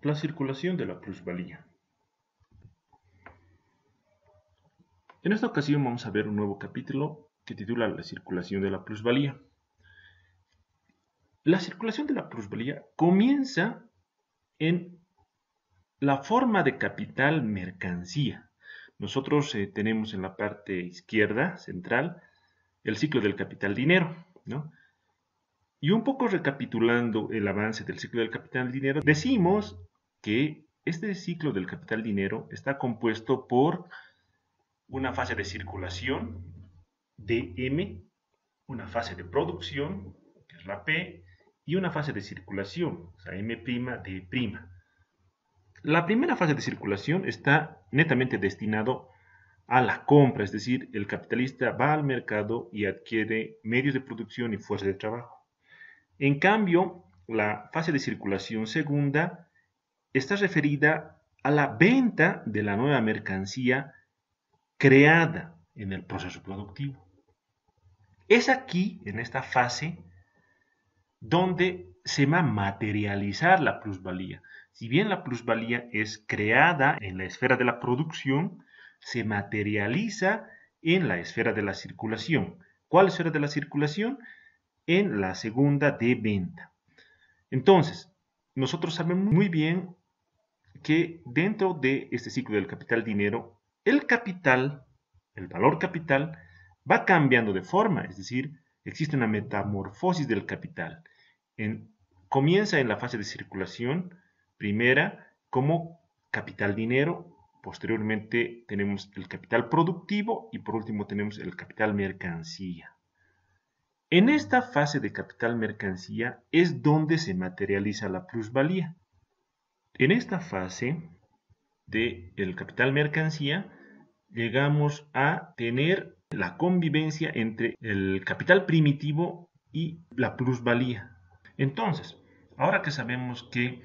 La circulación de la plusvalía. En esta ocasión vamos a ver un nuevo capítulo que titula La circulación de la plusvalía. La circulación de la plusvalía comienza en la forma de capital mercancía. Nosotros tenemos en la parte izquierda central el ciclo del capital dinero, ¿no? Y un poco recapitulando el avance del ciclo del capital dinero, decimos que este ciclo del capital dinero está compuesto por una fase de circulación, DM, una fase de producción, que es la P, y una fase de circulación, o sea, M', D'. La primera fase de circulación está netamente destinado a la compra, es decir, el capitalista va al mercado y adquiere medios de producción y fuerza de trabajo. En cambio, la fase de circulación segunda está referida a la venta de la nueva mercancía creada en el proceso productivo. Es aquí, en esta fase, donde se va a materializar la plusvalía. Si bien la plusvalía es creada en la esfera de la producción, se materializa en la esfera de la circulación. ¿Cuál esfera de la circulación? En la segunda de venta. Entonces, nosotros sabemos muy bien que dentro de este ciclo del capital dinero, el capital, el valor capital, va cambiando de forma, es decir, existe una metamorfosis del capital. Comienza en la fase de circulación primera como capital dinero, posteriormente tenemos el capital productivo y por último tenemos el capital mercancía. En esta fase de capital mercancía es donde se materializa la plusvalía. En esta fase del capital mercancía llegamos a tener la convivencia entre el capital primitivo y la plusvalía. Entonces, ahora que sabemos que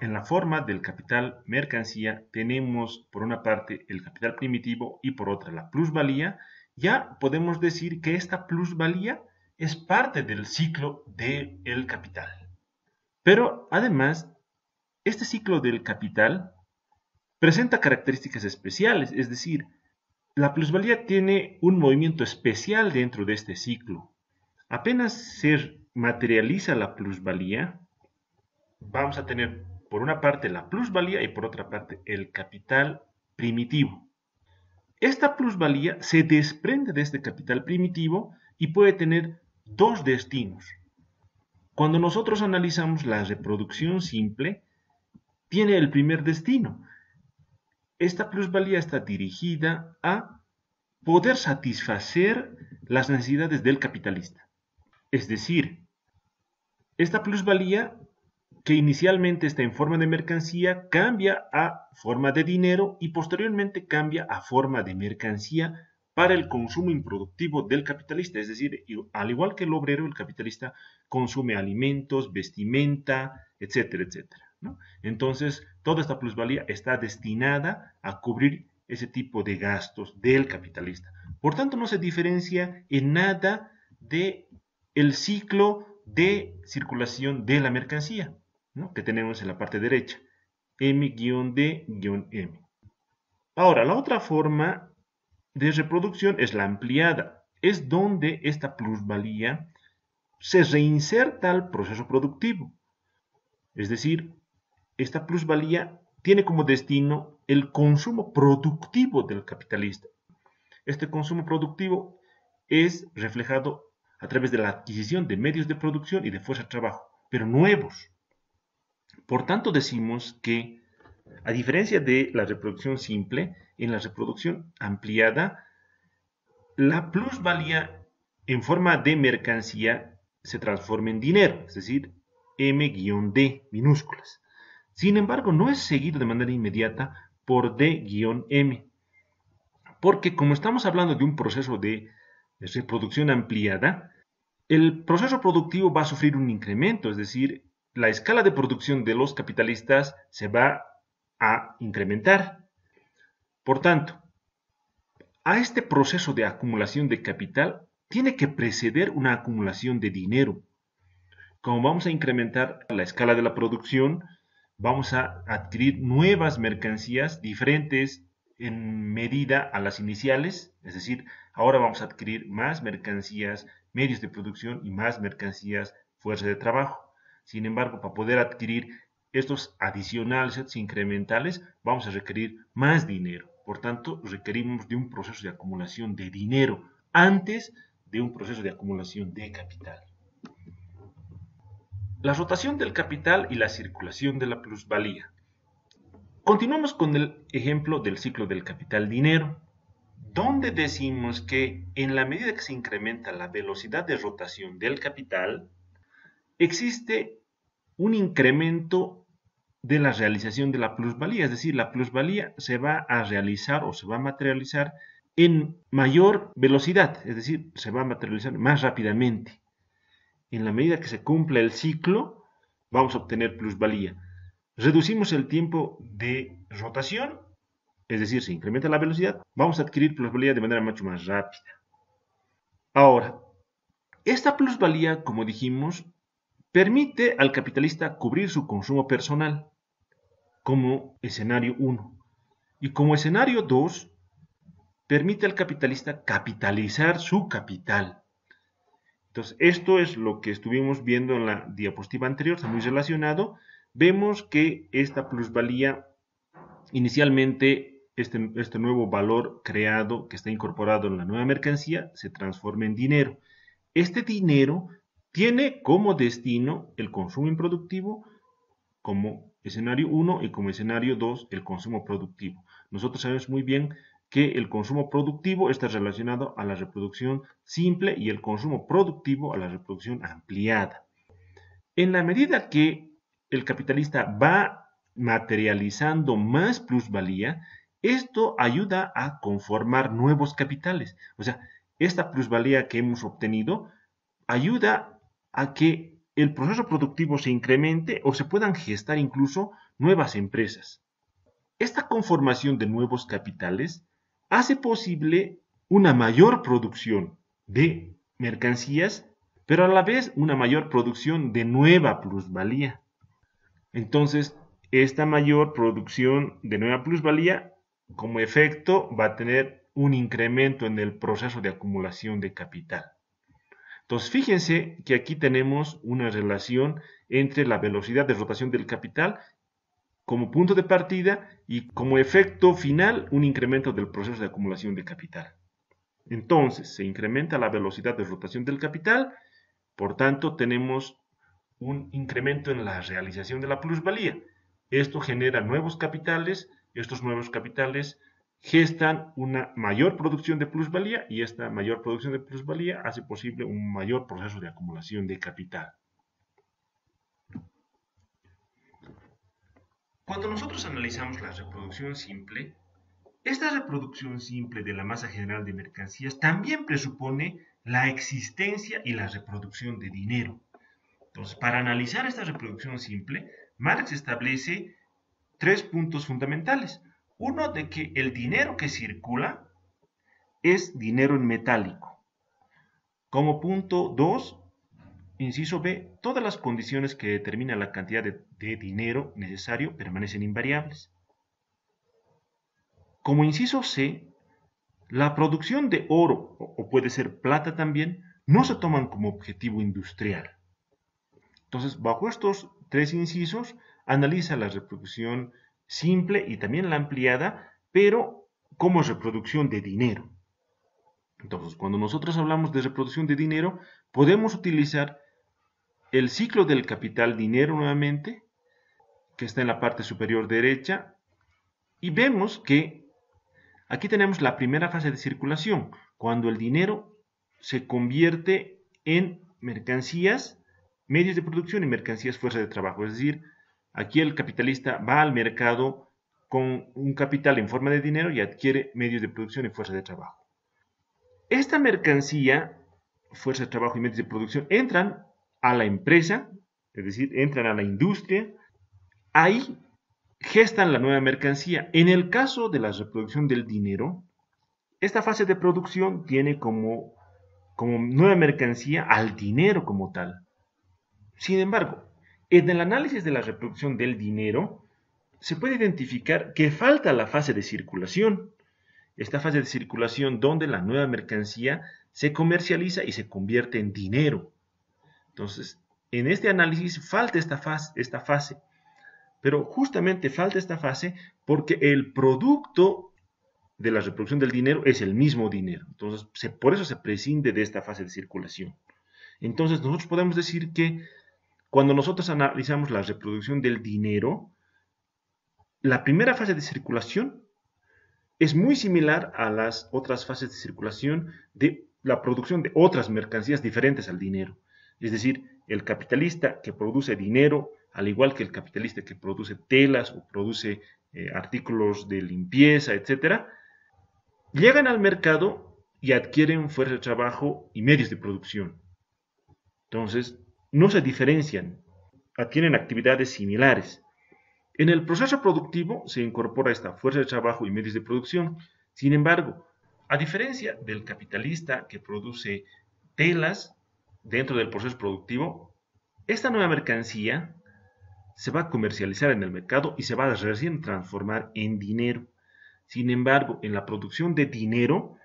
en la forma del capital mercancía tenemos por una parte el capital primitivo y por otra la plusvalía, ya podemos decir que esta plusvalía es parte del ciclo del capital. Pero además, este ciclo del capital presenta características especiales, es decir, la plusvalía tiene un movimiento especial dentro de este ciclo. Apenas se materializa la plusvalía, vamos a tener por una parte la plusvalía y por otra parte el capital primitivo. Esta plusvalía se desprende de este capital primitivo y puede tener dos destinos. Cuando nosotros analizamos la reproducción simple, tiene el primer destino. Esta plusvalía está dirigida a poder satisfacer las necesidades del capitalista. Es decir, esta plusvalía que inicialmente está en forma de mercancía cambia a forma de dinero y posteriormente cambia a forma de mercancía para el consumo improductivo del capitalista. Es decir, al igual que el obrero, el capitalista consume alimentos, vestimenta, etcétera, etcétera, ¿no? Entonces, toda esta plusvalía está destinada a cubrir ese tipo de gastos del capitalista. Por tanto, no se diferencia en nada del ciclo de circulación de la mercancía, ¿no?, que tenemos en la parte derecha, M-D-M. Ahora, la otra forma de reproducción es la ampliada, es donde esta plusvalía se reinserta al proceso productivo. Es decir, esta plusvalía tiene como destino el consumo productivo del capitalista. Este consumo productivo es reflejado a través de la adquisición de medios de producción y de fuerza de trabajo, pero nuevos. Por tanto, decimos que, a diferencia de la reproducción simple, en la reproducción ampliada, la plusvalía en forma de mercancía se transforma en dinero, es decir, M-D minúsculas. Sin embargo, no es seguido de manera inmediata por D-M, porque como estamos hablando de un proceso de reproducción ampliada, el proceso productivo va a sufrir un incremento, es decir, la escala de producción de los capitalistas se va a incrementar. Por tanto, a este proceso de acumulación de capital tiene que preceder una acumulación de dinero. Como vamos a incrementar la escala de la producción, vamos a adquirir nuevas mercancías diferentes en medida a las iniciales, es decir, ahora vamos a adquirir más mercancías, medios de producción y más mercancías, fuerza de trabajo. Sin embargo, para poder adquirir estos adicionales, estos incrementales, vamos a requerir más dinero. Por tanto, requerimos de un proceso de acumulación de dinero antes de un proceso de acumulación de capital. La rotación del capital y la circulación de la plusvalía. Continuamos con el ejemplo del ciclo del capital dinero, donde decimos que en la medida que se incrementa la velocidad de rotación del capital, existe un incremento de la realización de la plusvalía, es decir, la plusvalía se va a realizar o se va a materializar en mayor velocidad, es decir, se va a materializar más rápidamente. En la medida que se cumpla el ciclo, vamos a obtener plusvalía. Reducimos el tiempo de rotación, es decir, se incrementa la velocidad, vamos a adquirir plusvalía de manera mucho más rápida. Ahora, esta plusvalía, como dijimos, permite al capitalista cubrir su consumo personal como escenario 1. Y como escenario 2, permite al capitalista capitalizar su capital. Entonces, esto es lo que estuvimos viendo en la diapositiva anterior, está muy relacionado. Vemos que esta plusvalía, inicialmente, este nuevo valor creado que está incorporado en la nueva mercancía, se transforma en dinero. Este dinero tiene como destino el consumo improductivo como escenario 1 y como escenario 2 el consumo productivo. Nosotros sabemos muy bien que el consumo productivo está relacionado a la reproducción simple y el consumo productivo a la reproducción ampliada. En la medida que el capitalista va materializando más plusvalía, esto ayuda a conformar nuevos capitales. O sea, esta plusvalía que hemos obtenido ayuda a que el proceso productivo se incremente o se puedan gestar incluso nuevas empresas. Esta conformación de nuevos capitales hace posible una mayor producción de mercancías, pero a la vez una mayor producción de nueva plusvalía. Entonces, esta mayor producción de nueva plusvalía, como efecto, va a tener un incremento en el proceso de acumulación de capital. Entonces, fíjense que aquí tenemos una relación entre la velocidad de rotación del capital como punto de partida y como efecto final un incremento del proceso de acumulación de capital. Entonces, se incrementa la velocidad de rotación del capital, por tanto, tenemos un incremento en la realización de la plusvalía. Esto genera nuevos capitales, estos nuevos capitales gestan una mayor producción de plusvalía y esta mayor producción de plusvalía hace posible un mayor proceso de acumulación de capital. Cuando nosotros analizamos la reproducción simple, esta reproducción simple de la masa general de mercancías también presupone la existencia y la reproducción de dinero. Entonces, para analizar esta reproducción simple, Marx establece tres puntos fundamentales. Uno, de que el dinero que circula es dinero en metálico. Como punto 2, inciso B, todas las condiciones que determinan la cantidad de dinero necesario permanecen invariables. Como inciso C, la producción de oro, o puede ser plata también, no se toman como objetivo industrial. Entonces, bajo estos tres incisos, analiza la reproducción simple y también la ampliada, pero como reproducción de dinero. Entonces, cuando nosotros hablamos de reproducción de dinero, podemos utilizar el ciclo del capital dinero nuevamente, que está en la parte superior derecha, y vemos que aquí tenemos la primera fase de circulación, cuando el dinero se convierte en mercancías, medios de producción y mercancías fuerza de trabajo. Es decir, aquí el capitalista va al mercado con un capital en forma de dinero y adquiere medios de producción y fuerza de trabajo. Esta mercancía, fuerza de trabajo y medios de producción entran a la empresa, es decir, entran a la industria, ahí gestan la nueva mercancía. En el caso de la reproducción del dinero, esta fase de producción tiene como nueva mercancía al dinero como tal. Sin embargo, En el análisis de la reproducción del dinero, se puede identificar que falta la fase de circulación. Esta fase de circulación donde la nueva mercancía se comercializa y se convierte en dinero. Entonces, en este análisis falta esta fase, pero justamente falta esta fase porque el producto de la reproducción del dinero es el mismo dinero. Entonces, por eso se prescinde de esta fase de circulación. Entonces, nosotros podemos decir que cuando nosotros analizamos la reproducción del dinero, la primera fase de circulación es muy similar a las otras fases de circulación de la producción de otras mercancías diferentes al dinero. Es decir, el capitalista que produce dinero, al igual que el capitalista que produce telas o produce artículos de limpieza, etc., llegan al mercado y adquieren fuerza de trabajo y medios de producción. Entonces, no se diferencian, adquieren actividades similares. En el proceso productivo se incorpora esta fuerza de trabajo y medios de producción. Sin embargo, a diferencia del capitalista que produce telas dentro del proceso productivo, esta nueva mercancía se va a comercializar en el mercado y se va a recién transformar en dinero. Sin embargo, en la producción de dinero,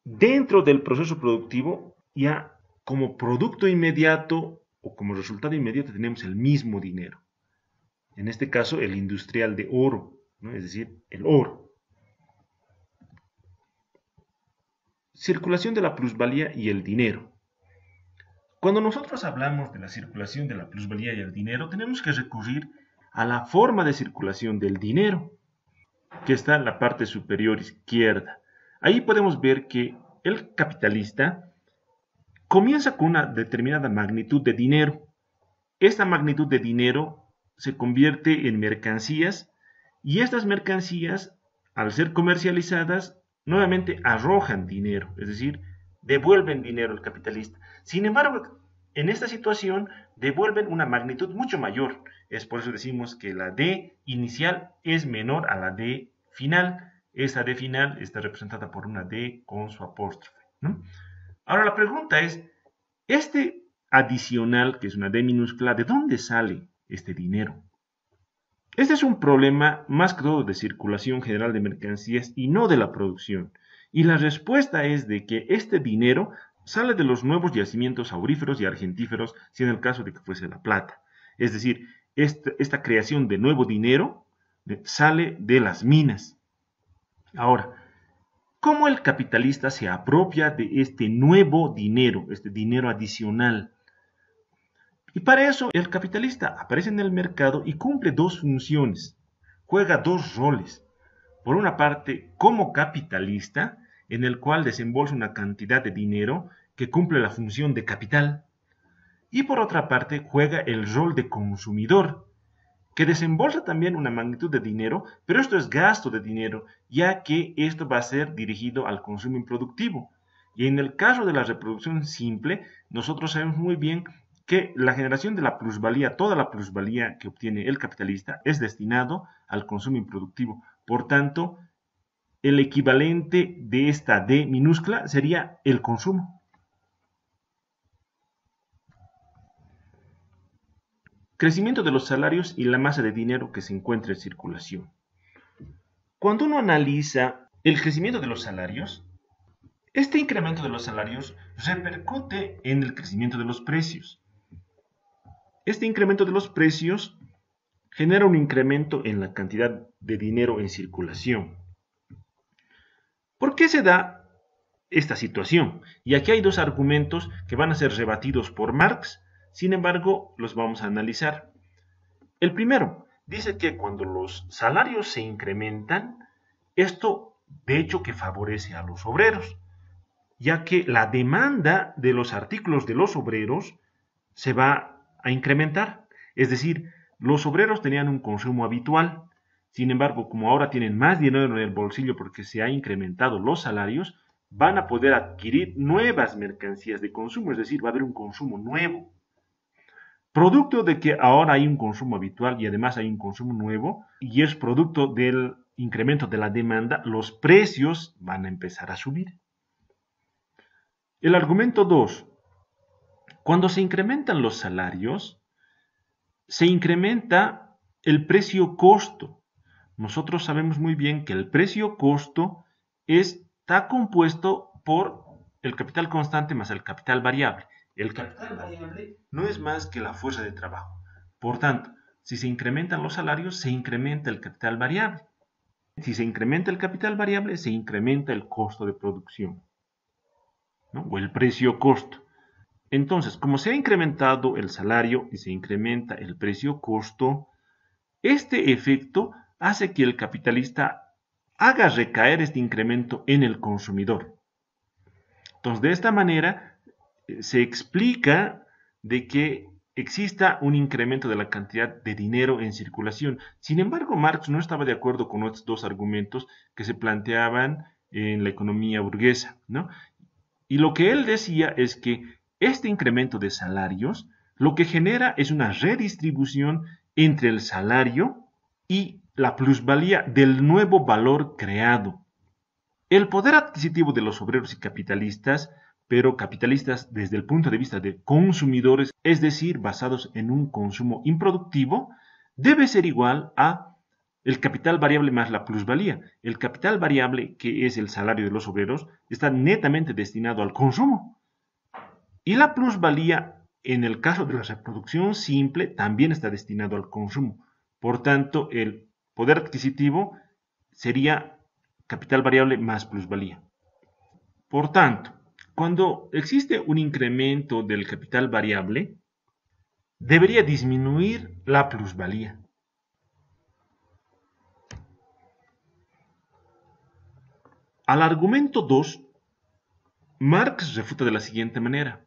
dentro del proceso productivo, ya como producto inmediato o como resultado inmediato tenemos el mismo dinero. En este caso, el industrial de oro, ¿no? Es decir, el oro. Circulación de la plusvalía y el dinero. Cuando nosotros hablamos de la circulación de la plusvalía y el dinero, tenemos que recurrir a la forma de circulación del dinero, que está en la parte superior izquierda. Ahí podemos ver que el capitalista comienza con una determinada magnitud de dinero. Esta magnitud de dinero se convierte en mercancías y estas mercancías, al ser comercializadas, nuevamente arrojan dinero, es decir, devuelven dinero al capitalista. Sin embargo, en esta situación devuelven una magnitud mucho mayor. Es por eso decimos que la D inicial es menor a la D final. Esta D final está representada por una D con su apóstrofe, ¿no? Ahora la pregunta es, este adicional, que es una D minúscula, ¿de dónde sale este dinero? Este es un problema más que todo de circulación general de mercancías y no de la producción. Y la respuesta es de que este dinero sale de los nuevos yacimientos auríferos y argentíferos, si en el caso de que fuese la plata. Es decir, esta creación de nuevo dinero sale de las minas. Ahora, ¿cómo el capitalista se apropia de este nuevo dinero, este dinero adicional? Y para eso el capitalista aparece en el mercado y cumple dos funciones, juega dos roles. Por una parte, como capitalista, en el cual desembolsa una cantidad de dinero que cumple la función de capital. Y por otra parte, juega el rol de consumidor, que desembolsa también una magnitud de dinero, pero esto es gasto de dinero, ya que esto va a ser dirigido al consumo improductivo. Y en el caso de la reproducción simple, nosotros sabemos muy bien que la generación de la plusvalía, toda la plusvalía que obtiene el capitalista, es destinado al consumo improductivo. Por tanto, el equivalente de esta D minúscula sería el consumo. Crecimiento de los salarios y la masa de dinero que se encuentra en circulación. Cuando uno analiza el crecimiento de los salarios, este incremento de los salarios repercute en el crecimiento de los precios. Este incremento de los precios genera un incremento en la cantidad de dinero en circulación. ¿Por qué se da esta situación? Y aquí hay dos argumentos que van a ser rebatidos por Marx, sin embargo, los vamos a analizar. El primero dice que cuando los salarios se incrementan, esto de hecho que favorece a los obreros, ya que la demanda de los artículos de los obreros se va a incrementar. Es decir, los obreros tenían un consumo habitual, sin embargo, como ahora tienen más dinero en el bolsillo porque se han incrementado los salarios, van a poder adquirir nuevas mercancías de consumo, es decir, va a haber un consumo nuevo. Producto de que ahora hay un consumo habitual y además hay un consumo nuevo, y es producto del incremento de la demanda, los precios van a empezar a subir. El argumento 2. Cuando se incrementan los salarios, se incrementa el precio costo. Nosotros sabemos muy bien que el precio costo está compuesto por el capital constante más el capital variable. El capital variable no es más que la fuerza de trabajo. Por tanto, si se incrementan los salarios, se incrementa el capital variable. Si se incrementa el capital variable, se incrementa el costo de producción, ¿no? O el precio costo. Entonces, como se ha incrementado el salario y se incrementa el precio costo, este efecto hace que el capitalista haga recaer este incremento en el consumidor. Entonces, de esta manera se explica de que exista un incremento de la cantidad de dinero en circulación. Sin embargo, Marx no estaba de acuerdo con estos dos argumentos que se planteaban en la economía burguesa, ¿no? Y lo que él decía es que este incremento de salarios lo que genera es una redistribución entre el salario y la plusvalía del nuevo valor creado. El poder adquisitivo de los obreros y capitalistas, pero capitalistas desde el punto de vista de consumidores, es decir, basados en un consumo improductivo, debe ser igual a el capital variable más la plusvalía. El capital variable, que es el salario de los obreros, está netamente destinado al consumo. Y la plusvalía, en el caso de la reproducción simple, también está destinado al consumo. Por tanto, el poder adquisitivo sería capital variable más plusvalía. Por tanto, cuando existe un incremento del capital variable, debería disminuir la plusvalía. Al argumento 2, Marx refuta de la siguiente manera.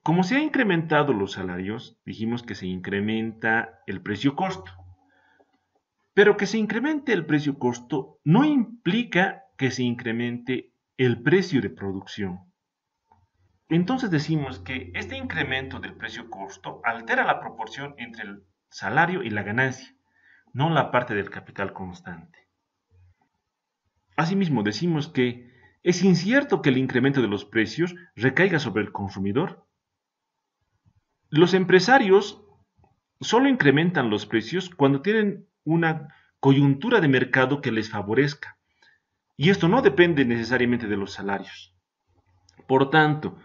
Como se han incrementado los salarios, dijimos que se incrementa el precio-costo. Pero que se incremente el precio-costo no implica que se incremente el precio de producción. Entonces decimos que este incremento del precio-costo altera la proporción entre el salario y la ganancia, no la parte del capital constante. Asimismo, decimos que es incierto que el incremento de los precios recaiga sobre el consumidor. Los empresarios solo incrementan los precios cuando tienen una coyuntura de mercado que les favorezca. Y esto no depende necesariamente de los salarios. Por tanto,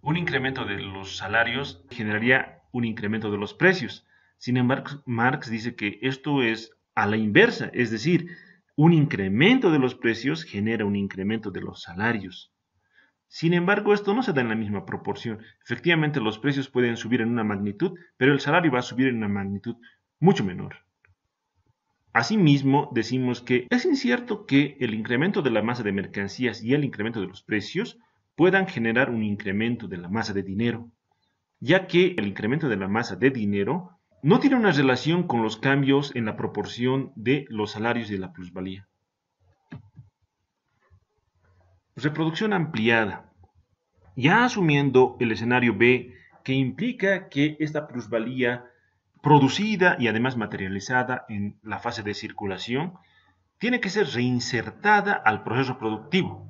un incremento de los salarios generaría un incremento de los precios. Sin embargo, Marx dice que esto es a la inversa, es decir, un incremento de los precios genera un incremento de los salarios. Sin embargo, esto no se da en la misma proporción. Efectivamente, los precios pueden subir en una magnitud, pero el salario va a subir en una magnitud mucho menor. Asimismo, decimos que es incierto que el incremento de la masa de mercancías y el incremento de los precios puedan generar un incremento de la masa de dinero, ya que el incremento de la masa de dinero no tiene una relación con los cambios en la proporción de los salarios y de la plusvalía. Reproducción ampliada. Ya asumiendo el escenario B, que implica que esta plusvalía producida y además materializada en la fase de circulación tiene que ser reinsertada al proceso productivo.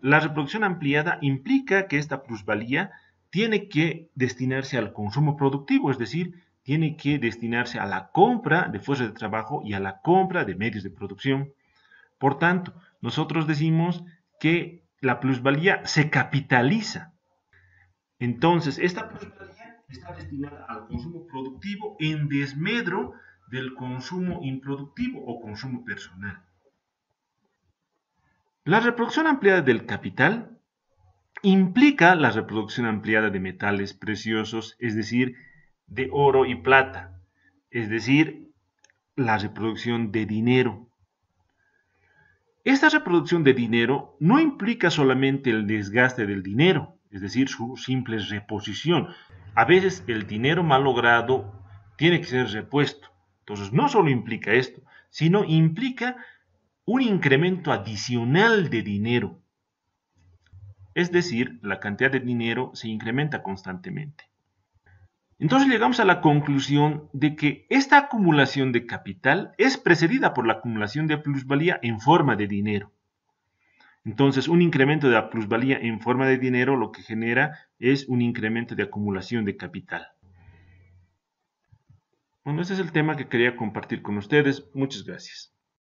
La reproducción ampliada implica que esta plusvalía tiene que destinarse al consumo productivo, es decir, tiene que destinarse a la compra de fuerza de trabajo y a la compra de medios de producción. Por tanto, nosotros decimos que la plusvalía se capitaliza. Entonces, esta plusvalía está destinada al consumo productivo en desmedro del consumo improductivo o consumo personal. La reproducción ampliada del capital implica la reproducción ampliada de metales preciosos, es decir, de oro y plata, es decir, la reproducción de dinero. Esta reproducción de dinero no implica solamente el desgaste del dinero, es decir, su simple reposición. A veces el dinero malogrado tiene que ser repuesto. Entonces, no solo implica esto, sino implica un incremento adicional de dinero. Es decir, la cantidad de dinero se incrementa constantemente. Entonces llegamos a la conclusión de que esta acumulación de capital es precedida por la acumulación de plusvalía en forma de dinero. Entonces, un incremento de la plusvalía en forma de dinero lo que genera es un incremento de acumulación de capital. Bueno, ese es el tema que quería compartir con ustedes. Muchas gracias.